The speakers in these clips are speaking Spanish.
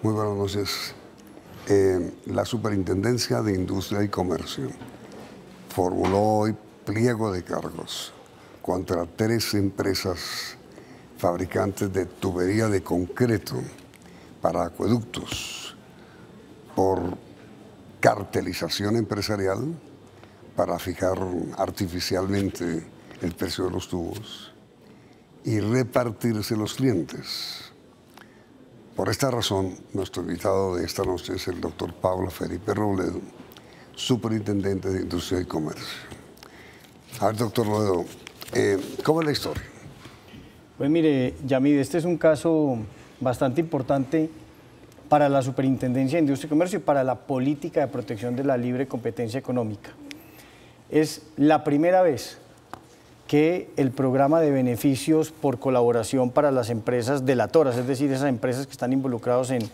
Muy buenas noches. La Superintendencia de Industria y Comercio formuló hoy pliego de cargos contra 3 empresas fabricantes de tubería de concreto para acueductos por cartelización empresarial para fijar artificialmente el precio de los tubos y repartirse los clientes. Por esta razón, nuestro invitado de esta noche es el doctor Pablo Felipe Robledo, Superintendente de Industria y Comercio. A ver, doctor Robledo, ¿cómo es la historia? Pues mire, Yamid, este es un caso bastante importante para la Superintendencia de Industria y Comercio y para la política de protección de la libre competencia económica. Es la primera vez que el programa de beneficios por colaboración para las empresas delatoras, es decir, esas empresas que están involucradas en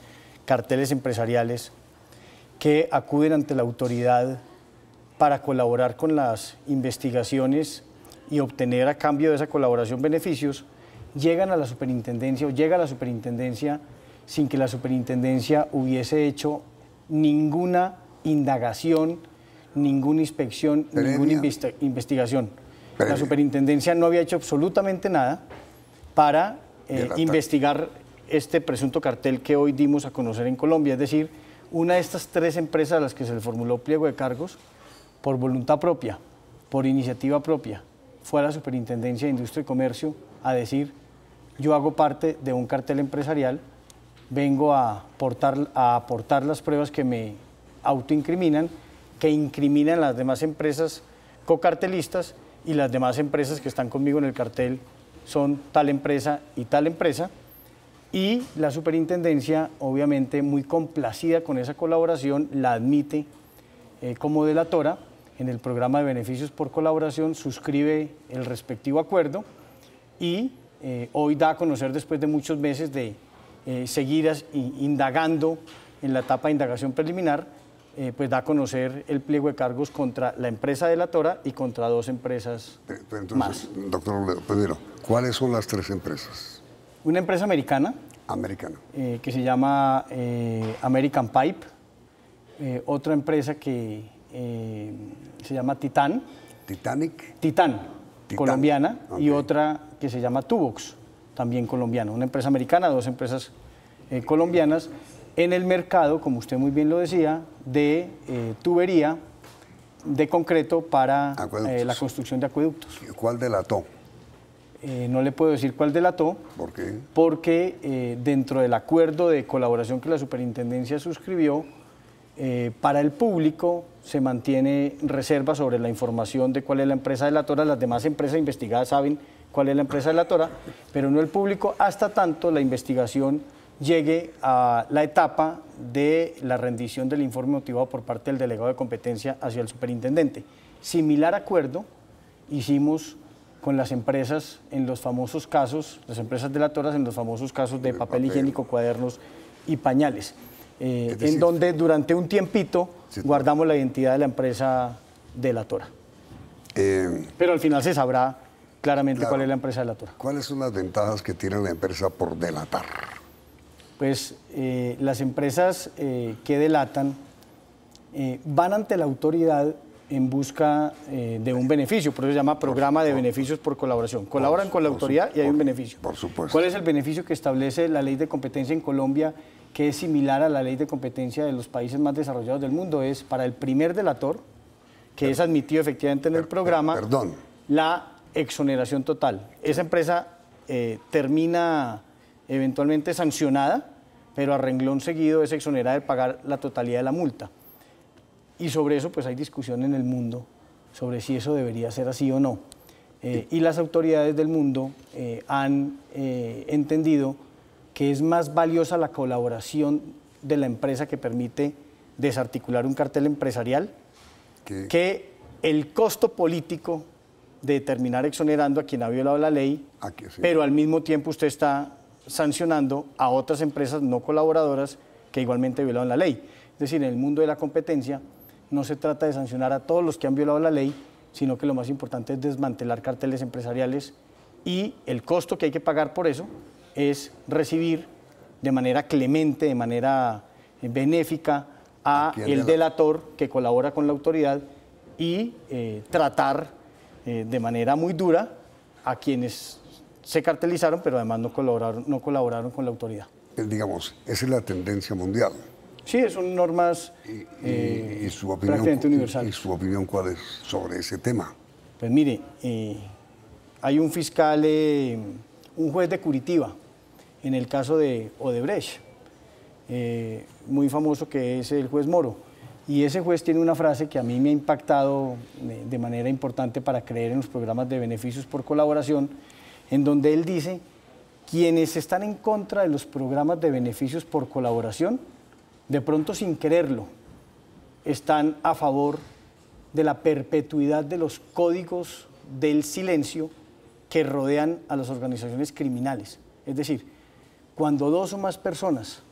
carteles empresariales, que acuden ante la autoridad para colaborar con las investigaciones y obtener a cambio de esa colaboración beneficios, llegan a la superintendencia o llega a la superintendencia sin que la superintendencia hubiese hecho ninguna indagación, ninguna inspección, ninguna investigación. La superintendencia no había hecho absolutamente nada para investigar este presunto cartel que hoy dimos a conocer en Colombia. Es decir, una de estas 3 empresas a las que se le formuló pliego de cargos, por voluntad propia, por iniciativa propia, fue a la Superintendencia de Industria y Comercio a decir: yo hago parte de un cartel empresarial, vengo a aportar las pruebas que me autoincriminan, que incriminan a las demás empresas cocartelistas, y las demás empresas que están conmigo en el cartel son tal empresa y tal empresa. Y la superintendencia, obviamente muy complacida con esa colaboración, la admite como delatora en el programa de beneficios por colaboración, suscribe el respectivo acuerdo y hoy da a conocer, después de muchos meses de seguir indagando en la etapa de indagación preliminar, pues da a conocer el pliego de cargos contra la empresa delatora y contra 2 empresas entonces, más. Doctor Robledo, primero, ¿cuáles son las 3 empresas? Una empresa americana, que se llama American Pipe, otra empresa que se llama Titan, colombiana, okay. Y otra que se llama Tubox, también colombiana. Una empresa americana, 2 empresas colombianas, en el mercado, como usted muy bien lo decía, de tubería de concreto para la construcción de acueductos. ¿Cuál delató? No le puedo decir cuál delató. ¿Por qué? Porque dentro del acuerdo de colaboración que la superintendencia suscribió, para el público se mantiene reserva sobre la información de cuál es la empresa delatora. Las demás empresas investigadas saben cuál es la empresa delatora, pero no el público, hasta tanto la investigación llegue a la etapa de la rendición del informe motivado por parte del delegado de competencia hacia el superintendente. Similar acuerdo hicimos con las empresas en los famosos casos, las empresas delatoras en los famosos casos de papel higiénico, cuadernos y pañales, en donde durante un tiempito guardamos la identidad de la empresa delatora. Pero al final se sabrá claramente cuál es la empresa delatora. ¿Cuáles son las ventajas que tiene la empresa por delatar? Pues las empresas que delatan van ante la autoridad en busca de un beneficio, por eso se llama programa de beneficios por colaboración. Colaboran con la autoridad y hay un beneficio. Por supuesto. ¿Cuál es el beneficio que establece la ley de competencia en Colombia, que es similar a la ley de competencia de los países más desarrollados del mundo? Es para el primer delator, que es admitido efectivamente en el programa, la exoneración total. Esa empresa termina eventualmente sancionada, pero a renglón seguido es exonerada de pagar la totalidad de la multa. Y sobre eso pues hay discusión en el mundo sobre si eso debería ser así o no. Y las autoridades del mundo han entendido que es más valiosa la colaboración de la empresa que permite desarticular un cartel empresarial que el costo político de terminar exonerando a quien ha violado la ley, pero al mismo tiempo usted está sancionando a otras empresas no colaboradoras que igualmente violaron la ley. Es decir, en el mundo de la competencia no se trata de sancionar a todos los que han violado la ley, sino que lo más importante es desmantelar carteles empresariales y el costo que hay que pagar por eso es recibir de manera clemente, de manera benéfica a el delator que colabora con la autoridad y tratar de manera muy dura a quienes se cartelizaron, pero además no colaboraron con la autoridad. Digamos, esa es la tendencia mundial. Sí, son normas y su opinión, prácticamente universales. ¿Y su opinión cuál es sobre ese tema? Pues mire, hay un fiscal, un juez de Curitiba, en el caso de Odebrecht, muy famoso, que es el juez Moro. Y ese juez tiene una frase que a mí me ha impactado de manera importante para creer en los programas de beneficios por colaboración, en donde él dice: quienes están en contra de los programas de beneficios por colaboración, de pronto sin quererlo, están a favor de la perpetuidad de los códigos del silencio que rodean a las organizaciones criminales. Es decir, cuando dos o más personas,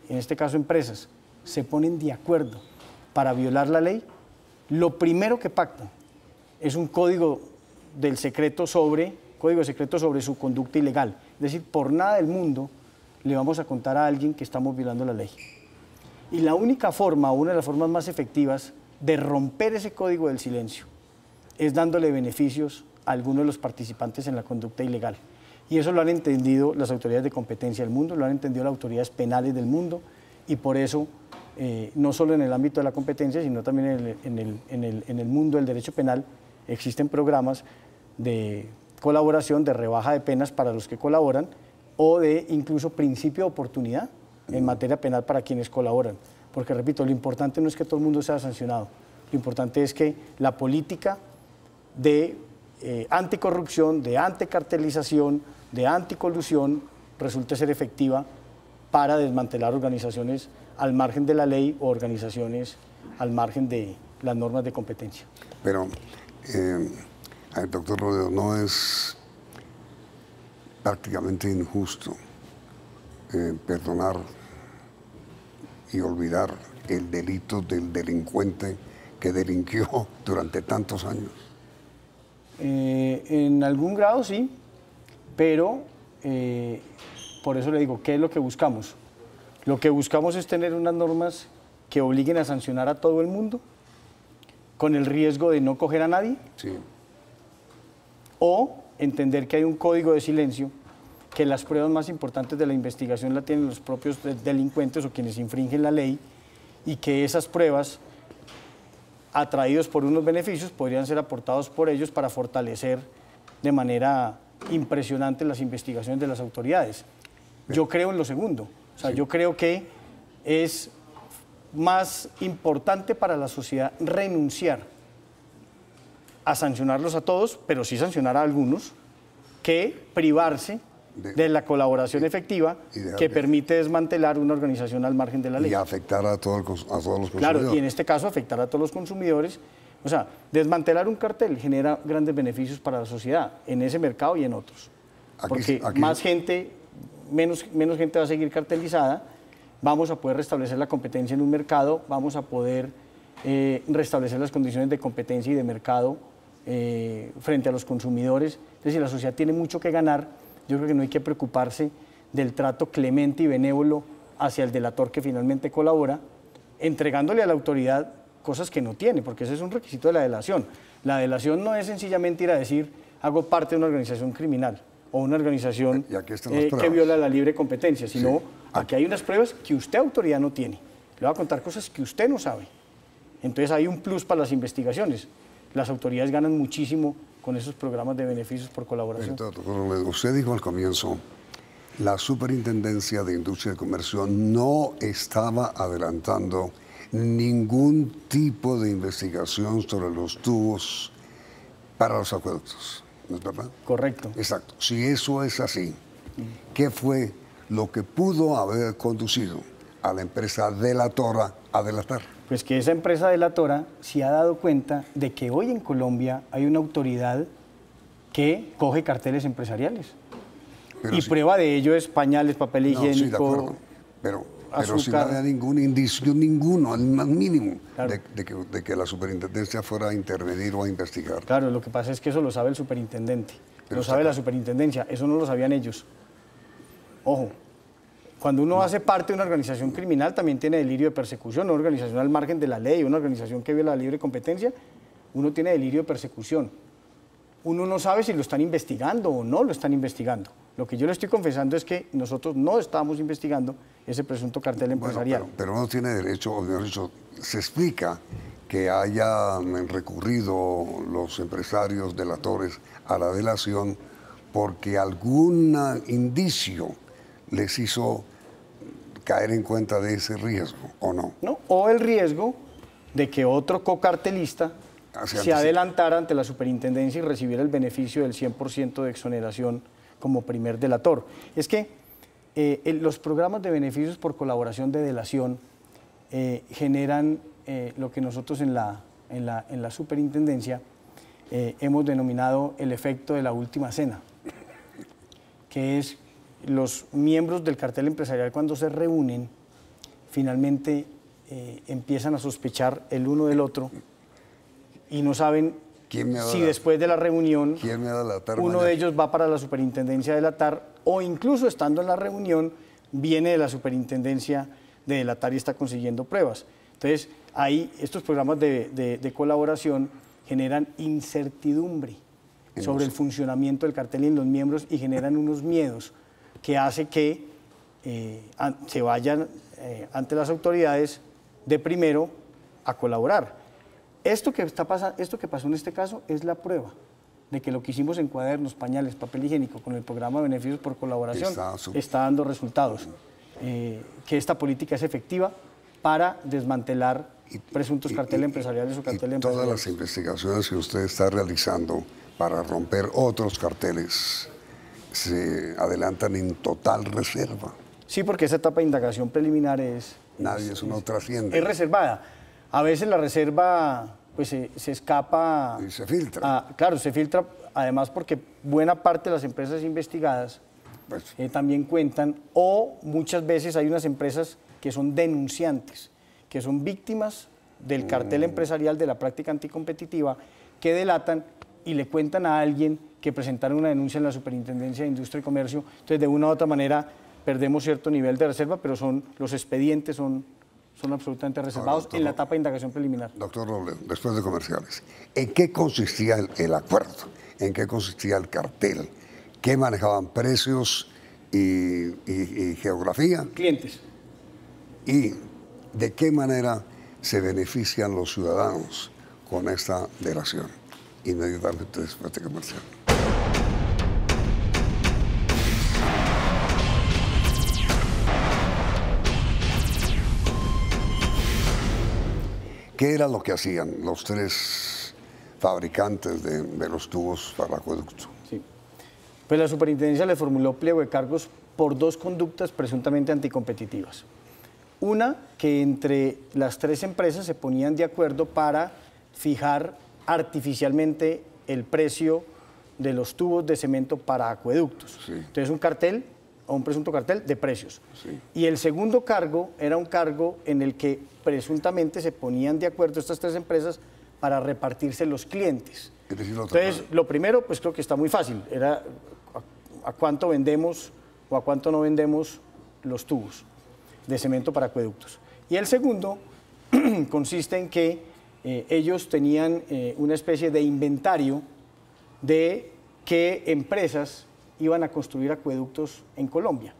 en este caso empresas, se ponen de acuerdo para violar la ley, lo primero que pactan es un código secreto sobre su conducta ilegal. Es decir, por nada del mundo le vamos a contar a alguien que estamos violando la ley. Y la única forma, una de las formas más efectivas de romper ese código del silencio, es dándole beneficios a algunos de los participantes en la conducta ilegal. Y eso lo han entendido las autoridades de competencia del mundo, lo han entendido las autoridades penales del mundo, y por eso, no solo en el ámbito de la competencia, sino también en el mundo del derecho penal, existen programas de colaboración, de rebaja de penas para los que colaboran, o de incluso principio de oportunidad en materia penal para quienes colaboran. Porque, repito, lo importante no es que todo el mundo sea sancionado, lo importante es que la política de anticorrupción, de anticartelización, de anticolusión resulte ser efectiva para desmantelar organizaciones al margen de la ley o organizaciones al margen de las normas de competencia. Pero, doctor Rodeo, ¿no es prácticamente injusto perdonar y olvidar el delito del delincuente que delinquió durante tantos años? En algún grado sí, pero por eso le digo, ¿qué es lo que buscamos? Lo que buscamos es tener unas normas que obliguen a sancionar a todo el mundo, con el riesgo de no coger a nadie, sí, o entender que hay un código de silencio, que las pruebas más importantes de la investigación la tienen los propios delincuentes o quienes infringen la ley, y que esas pruebas, atraídos por unos beneficios, podrían ser aportados por ellos para fortalecer de manera impresionante las investigaciones de las autoridades. Yo creo en lo segundo, o sea, yo creo que es más importante para la sociedad renunciar a sancionarlos a todos, pero sí sancionar a algunos, que privarse de la colaboración efectiva que permite desmantelar una organización al margen de la ley. Y afectar a todos los consumidores. Claro, y en este caso afectar a todos los consumidores. O sea, desmantelar un cartel genera grandes beneficios para la sociedad, en ese mercado y en otros. Porque más gente, menos gente va a seguir cartelizada, vamos a poder restablecer la competencia en un mercado, vamos a poder restablecer las condiciones de competencia y de mercado frente a los consumidores. Es decir, la sociedad tiene mucho que ganar. Yo creo que no hay que preocuparse del trato clemente y benévolo hacia el delator que finalmente colabora, entregándole a la autoridad cosas que no tiene, porque ese es un requisito de la delación. La delación no es sencillamente ir a decir, hago parte de una organización criminal o una organización que viola la libre competencia, sino aquí hay unas pruebas que usted, autoridad, no tiene. Le va a contar cosas que usted no sabe. Entonces hay un plus para las investigaciones. Las autoridades ganan muchísimo con esos programas de beneficios por colaboración. Usted dijo al comienzo, la Superintendencia de Industria y Comercio no estaba adelantando ningún tipo de investigación sobre los tubos para los acueductos, ¿no es verdad? Correcto. Exacto. Si eso es así, ¿qué fue lo que pudo haber conducido a la empresa delatora a delatar? Pues que esa empresa delatora se ha dado cuenta de que hoy en Colombia hay una autoridad que coge carteles empresariales. Pero y prueba de ello es pañales, papel higiénico, sí, de acuerdo. Pero si no había ningún indicio, ninguno, al más mínimo, claro, de que la superintendencia fuera a intervenir o a investigar. Claro, lo que pasa es que eso lo sabe el superintendente, lo sabe la superintendencia, eso no lo sabían ellos. Ojo, Cuando uno hace parte de una organización criminal, también tiene delirio de persecución, una organización al margen de la ley, una organización que viola la libre competencia, uno tiene delirio de persecución. Uno no sabe si lo están investigando o no lo están investigando. Lo que yo le estoy confesando es que nosotros no estábamos investigando ese presunto cartel empresarial. Bueno, pero no tiene derecho, o mejor dicho, se explica que hayan recurrido los empresarios delatores a la delación porque algún indicio les hizo caer en cuenta de ese riesgo, ¿o no? No, o el riesgo de que otro cocartelista se adelantara ante la superintendencia y recibiera el beneficio del 100% de exoneración como primer delator. Es que los programas de beneficios por colaboración de delación generan lo que nosotros en la superintendencia hemos denominado el efecto de la última cena, que es los miembros del cartel empresarial cuando se reúnen, finalmente empiezan a sospechar el uno del otro y no saben si después de la reunión uno de ellos va para la superintendencia de delatar o incluso estando en la reunión viene de la superintendencia de delatar y está consiguiendo pruebas. Entonces, ahí estos programas de colaboración generan incertidumbre sobre el funcionamiento del cartel y en los miembros y generan unos miedos que hace que se vayan ante las autoridades de primero a colaborar. Esto que pasó en este caso es la prueba de que lo que hicimos en cuadernos, pañales, papel higiénico con el programa de beneficios por colaboración está dando resultados. Que esta política es efectiva para desmantelar presuntos carteles empresariales o carteles empresariales. Todas las investigaciones que usted está realizando para romper otros carteles se adelantan en total reserva. Sí, porque esa etapa de indagación preliminar no trasciende. Es reservada. A veces la reserva pues, se escapa. Y se filtra. Claro, se filtra, además porque buena parte de las empresas investigadas también cuentan, o muchas veces hay unas empresas que son denunciantes, que son víctimas del cartel empresarial, de la práctica anticompetitiva, que delatan y le cuentan a alguien que presentaron una denuncia en la Superintendencia de Industria y Comercio. Entonces, de una u otra manera, perdemos cierto nivel de reserva, pero los expedientes son absolutamente reservados doctor, en la etapa de indagación preliminar. Doctor Robledo, después de comerciales, ¿en qué consistía el acuerdo? ¿En qué consistía el cartel? ¿Qué manejaban precios y geografía? Clientes. ¿Y de qué manera se benefician los ciudadanos con esta delación? Inmediatamente después de comercial. ¿Qué era lo que hacían los tres fabricantes de los tubos para acueducto? Sí. Pues la superintendencia le formuló pliego de cargos por dos conductas presuntamente anticompetitivas. Una, que entre las tres empresas se ponían de acuerdo para fijar artificialmente el precio de los tubos de cemento para acueductos. Sí. Entonces, un cartel o un presunto cartel de precios. Sí. Y el segundo cargo era un cargo en el que presuntamente se ponían de acuerdo estas tres empresas para repartirse los clientes. Entonces, lo primero, pues creo que está muy fácil, era a cuánto vendemos o a cuánto no vendemos los tubos de cemento para acueductos. Y el segundo consiste en que ellos tenían una especie de inventario de qué empresas iban a construir acueductos en Colombia,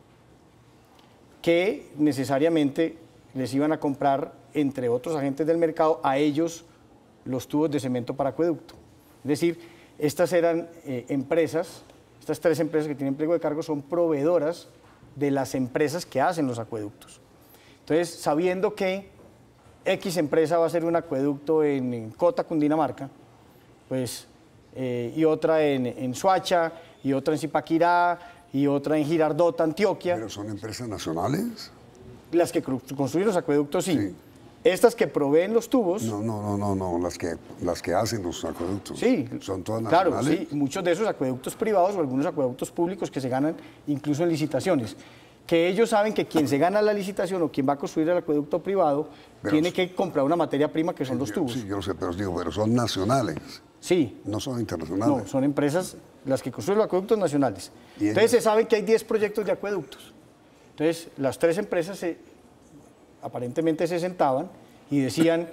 que necesariamente les iban a comprar, entre otros agentes del mercado, a ellos los tubos de cemento para acueducto. Es decir, estas eran empresas, estas tres empresas que tienen pliego de cargos son proveedoras de las empresas que hacen los acueductos. Entonces, sabiendo que X empresa va a hacer un acueducto en Cota, Cundinamarca, pues, y otra en Soacha, y otra en Zipaquirá, y otra en Girardota, Antioquia. ¿Pero son empresas nacionales? Las que construyen los acueductos, sí. Estas que proveen los tubos... No, las que hacen los acueductos. Sí. ¿Son todas nacionales? Claro, sí. Muchos de esos acueductos privados o algunos acueductos públicos que se ganan incluso en licitaciones. Que ellos saben que quien se gana la licitación o quien va a construir el acueducto privado tiene que comprar una materia prima que son los tubos. Sí, yo lo sé, pero son nacionales. Sí. No son internacionales. No, son empresas las que construyen los acueductos nacionales. Entonces se sabe que hay 10 proyectos de acueductos. Entonces, las tres empresas aparentemente se sentaban y decían,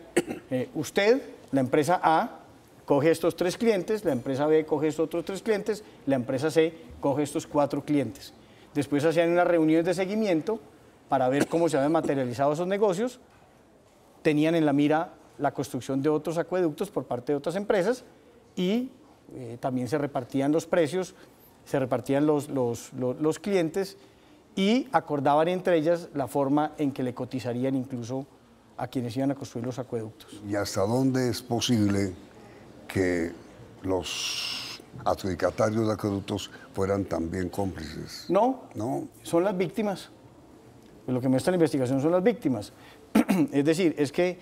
usted, la empresa A, coge estos 3 clientes, la empresa B coge estos otros 3 clientes, la empresa C coge estos 4 clientes. Después hacían unas reuniones de seguimiento para ver cómo se habían materializado esos negocios, tenían en la mira la construcción de otros acueductos por parte de otras empresas y también se repartían los precios, se repartían los clientes y acordaban entre ellas la forma en que le cotizarían incluso a quienes iban a construir los acueductos. ¿Y hasta dónde es posible que los adjudicatarios de acueductos fueran también cómplices? No, ¿No? son las víctimas. Lo que muestra la investigación son las víctimas. Es decir, es que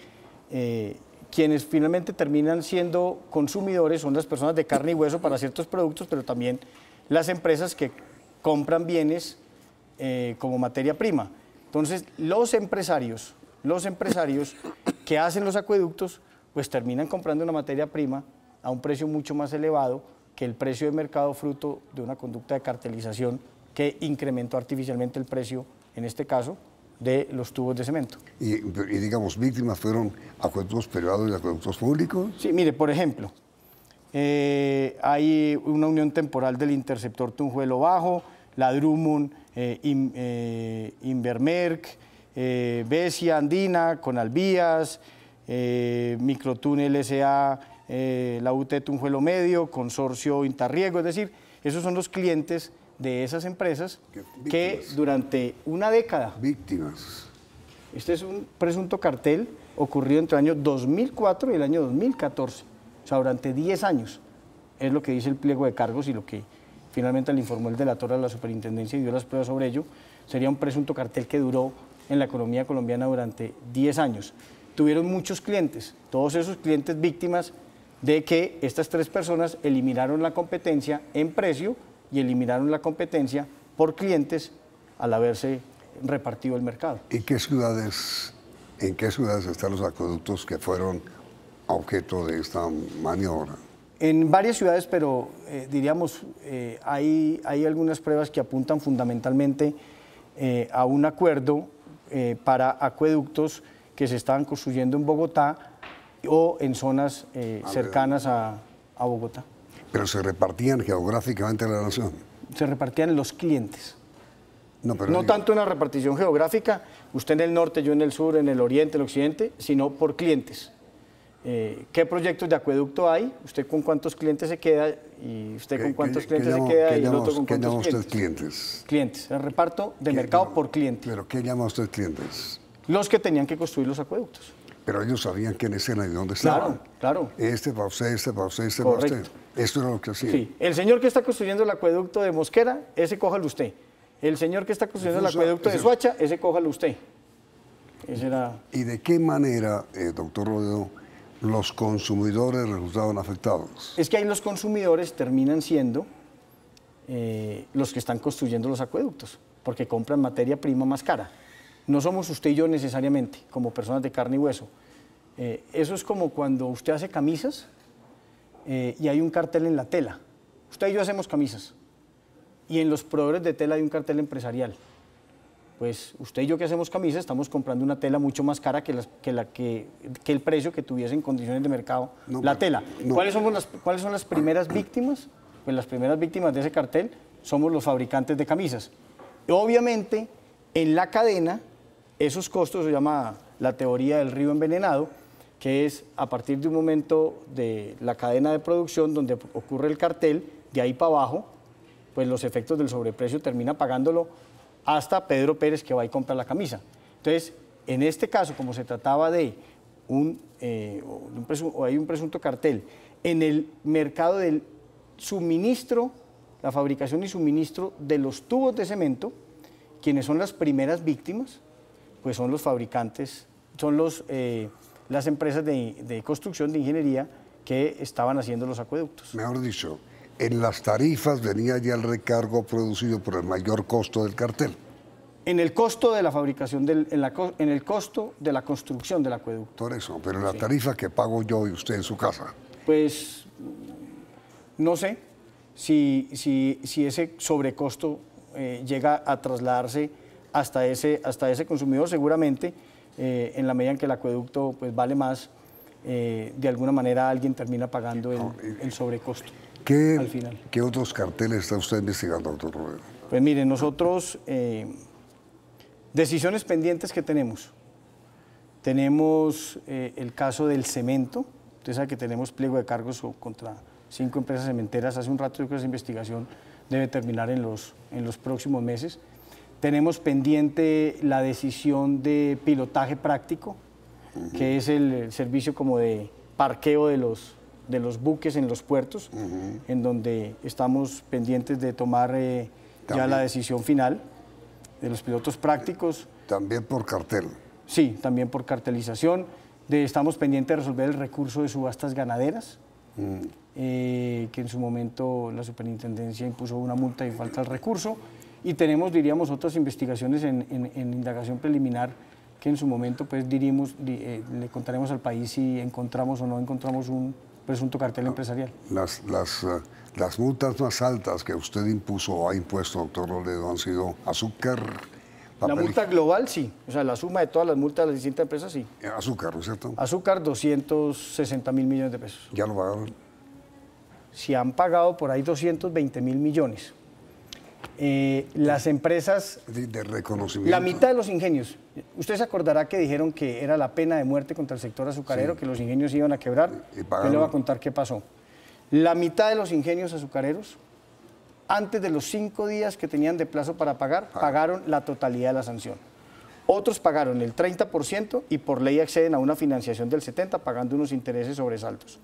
quienes finalmente terminan siendo consumidores son las personas de carne y hueso para ciertos productos, pero también las empresas que compran bienes como materia prima. Entonces, los empresarios que hacen los acueductos, pues terminan comprando una materia prima a un precio mucho más elevado que el precio de mercado fruto de una conducta de cartelización que incrementó artificialmente el precio, en este caso, de los tubos de cemento. Y digamos, víctimas fueron acueductos privados y acueductos públicos. Sí, mire, por ejemplo, hay una unión temporal del interceptor Tunjuelo Bajo, la Drummond, Invermerc, Besia Andina, Conalvías, Microtúnel S.A., la UT Tunjuelo Medio, Consorcio Intarriego, es decir, esos son los clientes de esas empresas que durante una década... Víctimas. Este es un presunto cartel ocurrido entre el año 2004 y el año 2014, o sea, durante 10 años, es lo que dice el pliego de cargos y lo que finalmente le informó el delator a la superintendencia y dio las pruebas sobre ello. Sería un presunto cartel que duró en la economía colombiana durante 10 años. Tuvieron muchos clientes, todos esos clientes víctimas de que estas 3 personas eliminaron la competencia en precio y eliminaron la competencia por clientes al haberse repartido el mercado. ¿Y en qué ciudades están los acueductos que fueron objeto de esta maniobra? En varias ciudades, pero diríamos, hay algunas pruebas que apuntan fundamentalmente a un acuerdo para acueductos que se estaban construyendo en Bogotá o en zonas cercanas a Bogotá. ¿Pero se repartían geográficamente en la nación? Se repartían los clientes. No, pero No tanto en la repartición geográfica, usted en el norte, yo en el sur, en el oriente, en el occidente, sino por clientes. ¿Qué proyectos de acueducto hay? ¿Usted con cuántos clientes se queda? ¿Y usted con cuántos clientes se queda? Y el otro con cuántos clientes. ¿Qué llama usted clientes? Clientes, el reparto de mercado por cliente. ¿Pero qué llama usted clientes? Los que tenían que construir los acueductos. Pero ellos sabían quiénes eran y dónde estaban. Claro. Este para usted, este para usted, este para usted. Esto era lo que hacían. Sí, el señor que está construyendo el acueducto de Mosquera, ese cójalo usted. El señor que está construyendo el acueducto de Soacha, ese cójalo usted. Ese era... ¿Y de qué manera, doctor Rodeo, los consumidores resultaron afectados? Es que ahí los consumidores terminan siendo los que están construyendo los acueductos, porque compran materia prima más cara. No somos usted y yo necesariamente, como personas de carne y hueso. Eso es como cuando usted hace camisas y hay un cartel en la tela. Usted y yo hacemos camisas y en los proveedores de tela hay un cartel empresarial. Pues usted y yo que hacemos camisas estamos comprando una tela mucho más cara que el precio que tuviese en condiciones de mercado la tela. No. ¿Cuáles son las primeras víctimas? Pues las primeras víctimas de ese cartel somos los fabricantes de camisas. Obviamente, en la cadena, esos costos se llama la teoría del río envenenado, que es a partir de un momento de la cadena de producción donde ocurre el cartel, de ahí para abajo, pues los efectos del sobreprecio termina pagándolo hasta Pedro Pérez que va y compra la camisa. Entonces, en este caso, como se trataba de un presunto cartel en el mercado del suministro, la fabricación y suministro de los tubos de cemento, quienes son las primeras víctimas, pues son los fabricantes, son las empresas de construcción, de ingeniería, que estaban haciendo los acueductos. Mejor dicho, en las tarifas venía ya el recargo producido por el mayor costo del cartel. En el costo de la fabricación, en el costo de la construcción del acueducto. Por eso, pero en la tarifa que pago yo y usted en su casa. Pues no sé si ese sobrecosto llega a trasladarse hasta ese consumidor seguramente, en la medida en que el acueducto pues, vale más, de alguna manera alguien termina pagando el sobrecosto al final. ¿Qué otros carteles está usted investigando, doctor Robledo? Pues mire, nosotros, decisiones pendientes que tenemos. Tenemos el caso del cemento. Usted sabe que tenemos pliego de cargos contra 5 empresas cementeras. Hace un rato yo creo que esa investigación debe terminar en los próximos meses. Tenemos pendiente la decisión de pilotaje práctico, que es el servicio como de parqueo de los buques en los puertos, en donde estamos pendientes de tomar ya la decisión final de los pilotos prácticos. También por cartel. Sí, también por cartelización. Estamos pendientes de resolver el recurso de subastas ganaderas, que en su momento la superintendencia impuso una multa y falta el recurso. Y tenemos, diríamos, otras investigaciones en indagación preliminar que en su momento pues le contaremos al país si encontramos o no encontramos un presunto cartel empresarial. Las multas más altas que usted impuso o ha impuesto, doctor Robledo, han sido azúcar, papel. La multa global sí, o sea, la suma de todas las multas de las distintas empresas sí. Azúcar, ¿no es cierto? Azúcar, 260.000 millones de pesos. ¿Ya lo pagaron? Si han pagado por ahí 220.000 millones. Las empresas, de reconocimiento. la mitad de los ingenios, usted se acordará que dijeron que era la pena de muerte contra el sector azucarero, sí, que los ingenios iban a quebrar. Yo le voy a contar qué pasó. La mitad de los ingenios azucareros, antes de los 5 días que tenían de plazo para pagar, pagaron la totalidad de la sanción. Otros pagaron el 30% y por ley acceden a una financiación del 70%, pagando unos intereses sobresaltos.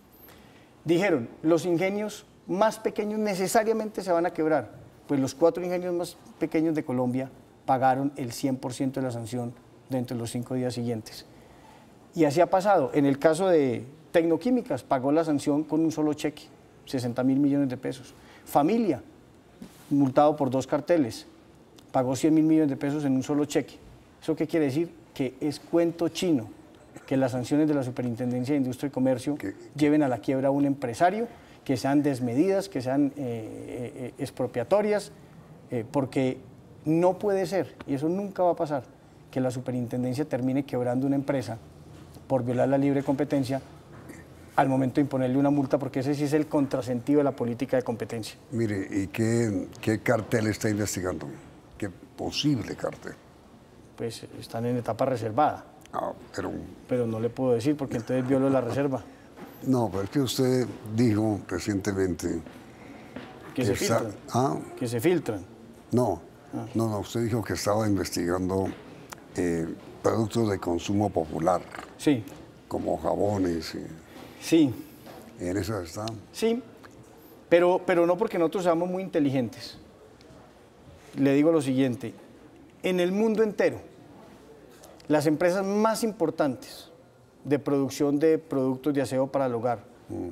Dijeron, los ingenios más pequeños necesariamente se van a quebrar. Pues los 4 ingenios más pequeños de Colombia pagaron el 100% de la sanción dentro de los 5 días siguientes. Y así ha pasado. En el caso de Tecnoquímicas, pagó la sanción con un solo cheque, 60.000 millones de pesos. Familia, multado por 2 carteles, pagó 100.000 millones de pesos en un solo cheque. ¿Eso qué quiere decir? Que es cuento chino que las sanciones de la Superintendencia de Industria y Comercio lleven a la quiebra a un empresario, que sean desmedidas, que sean expropiatorias, porque no puede ser, y eso nunca va a pasar, que la superintendencia termine quebrando una empresa por violar la libre competencia al momento de imponerle una multa, porque ese sí es el contrasentido de la política de competencia. Mire, ¿y qué cartel está investigando? ¿Qué posible cartel? Pues están en etapa reservada. Pero no le puedo decir, porque entonces violo la reserva. No, pero es que usted dijo recientemente que se filtran. Que se filtran. No, usted dijo que estaba investigando productos de consumo popular. Sí. Como jabones. Sí. ¿En eso está? Sí, pero no porque nosotros seamos muy inteligentes. Le digo lo siguiente, en el mundo entero, las empresas más importantes de producción de productos de aseo para el hogar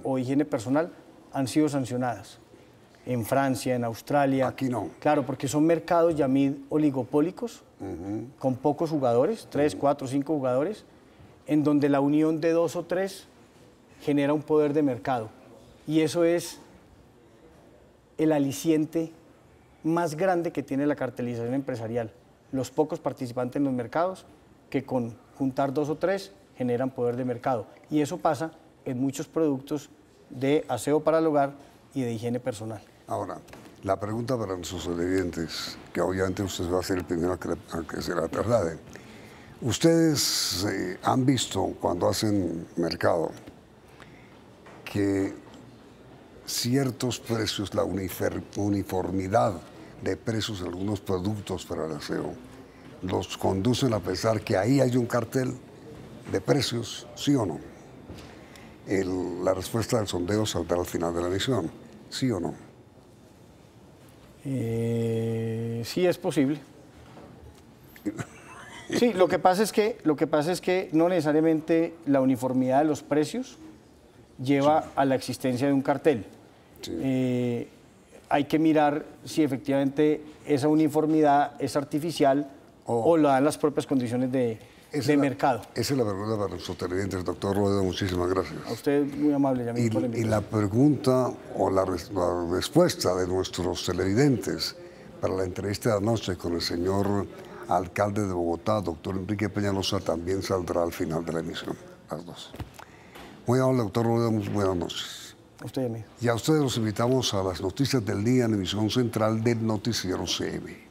o higiene personal han sido sancionadas. En Francia, en Australia. Aquí no. Claro, porque son mercados, Yamid, oligopólicos, con pocos jugadores, 3, 4, 5 jugadores, en donde la unión de 2 o 3 genera un poder de mercado. Y eso es el aliciente más grande que tiene la cartelización empresarial. Los pocos participantes en los mercados que con juntar 2 o 3 generan poder de mercado. Y eso pasa en muchos productos de aseo para el hogar y de higiene personal. Ahora, la pregunta para nuestros televidentes, que obviamente usted va a ser el primero a que se la traslade. Ustedes han visto cuando hacen mercado que ciertos precios, la uniformidad de precios de algunos productos para el aseo, los conducen a pensar que ahí hay un cartel de precios, ¿sí o no? La respuesta del sondeo saldrá al final de la emisión, ¿sí o no? Sí, es posible. Sí, lo que pasa es que no necesariamente la uniformidad de los precios lleva a la existencia de un cartel. Sí. Hay que mirar si efectivamente esa uniformidad es artificial o la dan las propias condiciones de mercado. Esa es la pregunta para nuestros televidentes, doctor Robledo, muchísimas gracias. A usted muy amable, Yamid, por la invitación. Y la pregunta o la respuesta de nuestros televidentes para la entrevista de anoche con el señor alcalde de Bogotá, doctor Enrique Peñalosa, también saldrá al final de la emisión, las dos. Muy amable, doctor Rodríguez, buenas noches. A usted, amigo. Y a ustedes los invitamos a las noticias del día en emisión central del Noticiero CM.